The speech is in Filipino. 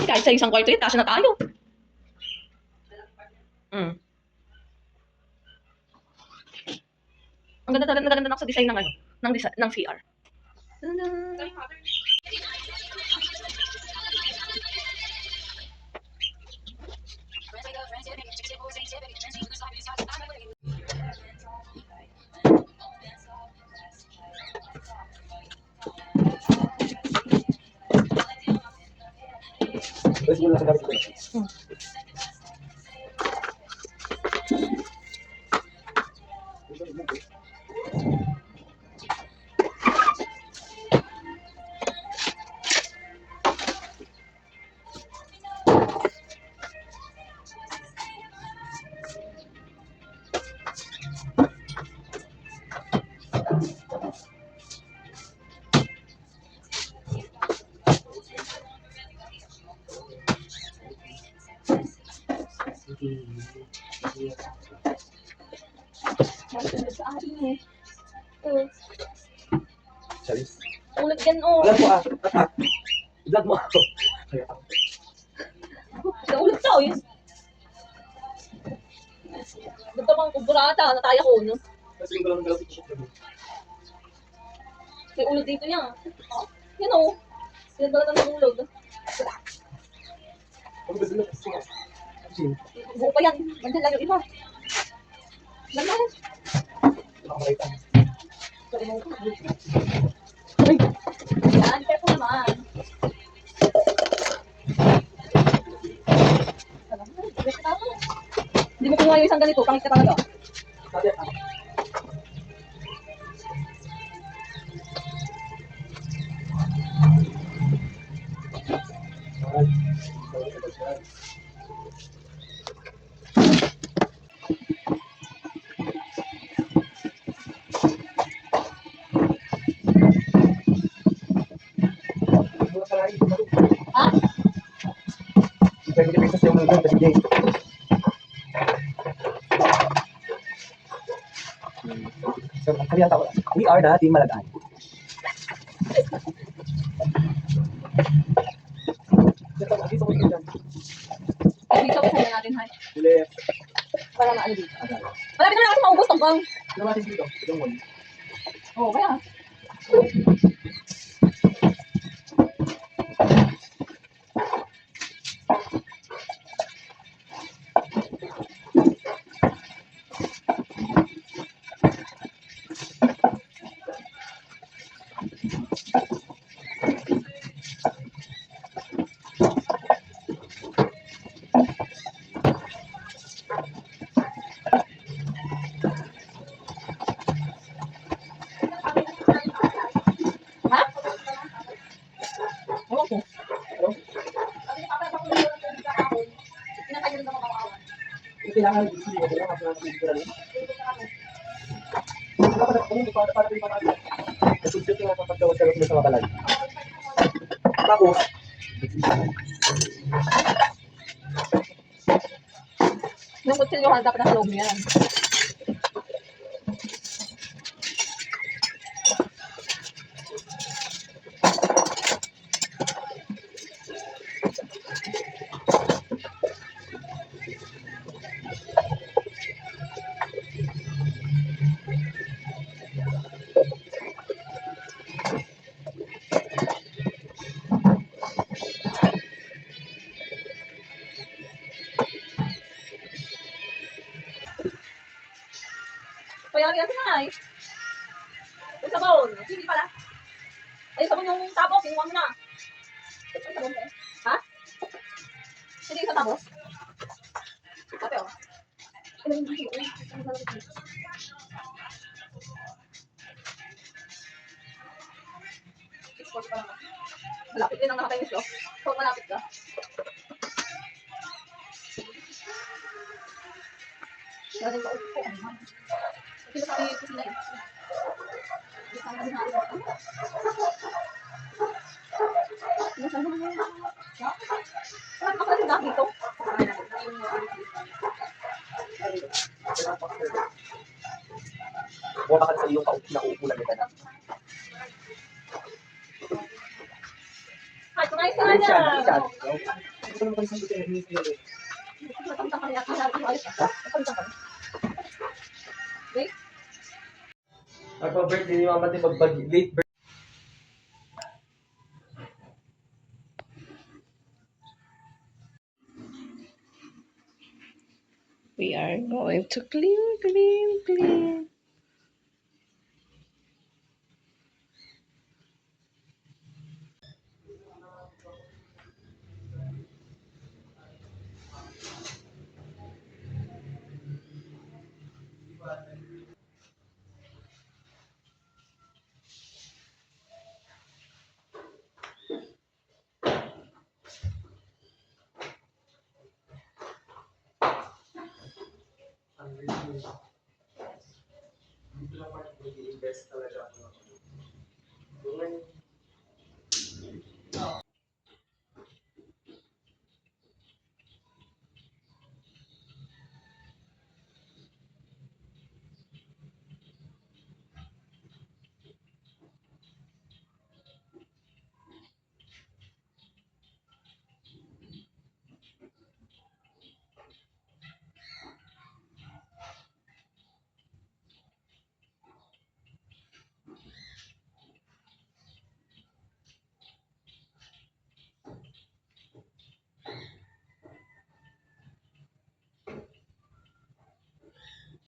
Kahit sa isang kwarto yun, kasya na tayo. Ang ganda talaga, naganda ako sa design ng ano, ng CR. Terus mula sa gamit ko. Sa akin eh. Charis. Ulat yan oh. Vlog mo ah. Vlog mo ako. Ulat ka oh yun. Ba't bang kuburata? Nataya ko no? Kasi ko lang galaw sa mo. May ulo dito niya. Yan o. Sinagbalatan ng ulo. Ano ba sila? Kasi Buo pa yan. Ganyan lang yung iba. Ganyan. nakamarita. Sorry mo. Ay. Yan. Careful naman. Hindi mo kinuha yung isang ganito. Pangit ka talaga. Sabi ah. Ha? Pwede dipintas yung mga kasi Jay. So, ang kaliyan tao, we are the Team Malagaan. Dito ko sa'yo natin, hay. Bilis. Para maano dito. Malapit na lang kasi maubos tong bang. Ano natin dito? Yung one. Oo, kaya. Ha? Ewan ko. Ano? Yung kailangan ng DC, wala lang kasi dito na rin. Wala pa na, para rin pa natin. Nasudsot nga kapag daw sa mga balag. Tapos, Yung kutsilyo dapat nasa loob niya yan. Kaya yan na eh. Yung sabon. Hindi pala. Ay, sabon yung tapos. Kinuha mo na. Ay, sabon eh. Ha? Hindi yung tapos. Ate oh. Ano yung hindi? Malapit din ang nakatainis ko. Huwag malapit ka. Galing ka upo. Hindi ba tayo kusina eh? Hindi ka naman natin. Nasaan naman yun? Wala ka pala sila dito. buka ka sa iyong nauupulan nila na. Ay, kumain ka na. ko naman kami sa buti. Natangtang kami. Akala ko ayos ka. Natangtang kami. Okay? Nagpa-birthday ni Mama Tim, late birthday. We are going to clean. Dito lang part mag-i-invest talaga ako.